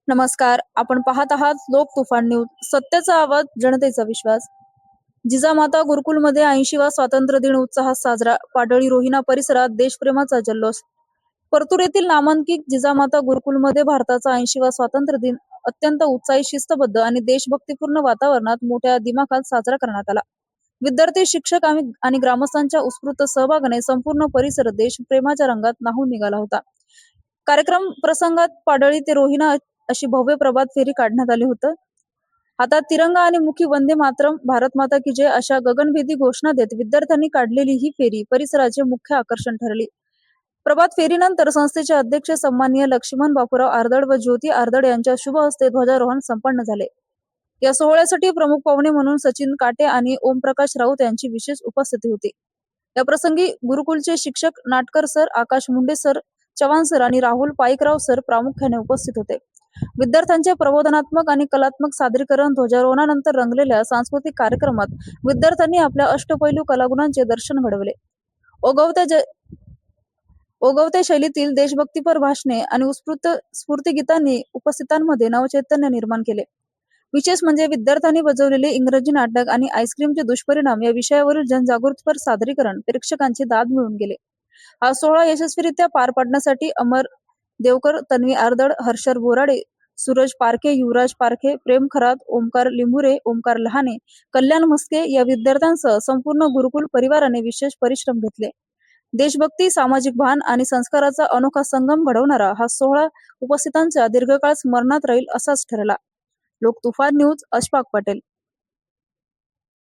नमस्कार. आपण पाहत आहात लोक तुफान न्यूज. सत्याचा आवाज, जनतेचा विश्वास. जिजामाता गुरुकुलमध्ये 80वा स्वातंत्र्य दिन उत्साहात साजरा. पाडळी रोहिणा परिसरात देशप्रेमाचा जल्लोष. परतूर येथील नामांकित जिजामाता गुरुकुलमध्ये भारताचा 80वा स्वातंत्र्य दिन अत्यंत उत्साही, शिस्तबद्ध आणि देशभक्तीपूर्ण वातावरणात मोठ्या दिमाखात साजरा करण्यात आला. विद्यार्थी, शिक्षक आणि ग्रामस्थांच्या उत्स्फूर्त सहभागाने संपूर्ण परिसर देशप्रेमाच्या रंगात न्हाऊन निघाला होता. कार्यक्रम प्रसंगात पाडळी ते रोहिणा अशी भव्य प्रभात फेरी काढण्यात आली होतं. हातात तिरंगा आणि मुखी वंदे मातरम, भारत माता की जय अशा गगनभेदी घोषणा देत विद्यार्थ्यांनी काढलेली ही फेरी परिसराचे मुख्य आकर्षण ठरली. प्रभात फेरीनंतर संस्थेचे अध्यक्ष सन्माननीय लक्ष्मण बापूराव आर्दड व ज्योती आर्दड यांच्या शुभ हस्ते ध्वजारोहण संपन्न झाले. या सोहळ्यासाठी प्रमुख पाहुणे म्हणून सचिन काटे आणि ओमप्रकाश राऊत यांची विशेष उपस्थिती होती. या प्रसंगी गुरुकुलचे शिक्षक नाटकर सर, आकाश मुंडे सर, चव्हाण सर आणि राहुल पाईकराव सर प्रामुख्याने उपस्थित होते. विद्यार्थ्यांचे प्रबोधनात्मक आणि कलात्मक सादरीकरण. ध्वजारोहणानंतर रंगलेल्या सांस्कृतिक कार्यक्रमात विद्यार्थ्यांनी आपल्या अष्टपैलू कलागुणांचे दर्शन घडवले. ओघवत्या शैलीतील देशभक्तीपर भाषणे आणि उत्स्फूर्त स्फूर्तिगीतांनी उपस्थितांमध्ये नवचैतन्य निर्माण केले. विशेष म्हणजे विद्यार्थ्यांनी बजावलेले इंग्रजी नाटक आणि आईस्क्रीमचे दुष्परिणाम या विषयावरील जनजागृतीपर सादरीकरण प्रेक्षकांची दाद मिळवून गेले. हा सोहळा यशस्वीरित्या पार पाडण्यासाठी अमर देवकर, तन्वी आर्दड, हर्षर बोराडे, सूरज पारखे, युवराज पारखे, प्रेम खरात, ओमकार लिंबुरे, ओमकार लहाने, कल्याण मस्के या विद्यार्थ्यांसह संपूर्ण गुरुकुल परिवाराने विशेष परिश्रम घेतले. देशभक्ती, सामाजिक भान आणि संस्काराचा अनोखा संगम घडवणारा हा सोहळा उपस्थितांच्या दीर्घकाळ स्मरणात राहील असाच ठरला. लोक तुफान न्यूज, अशफाक पटेल.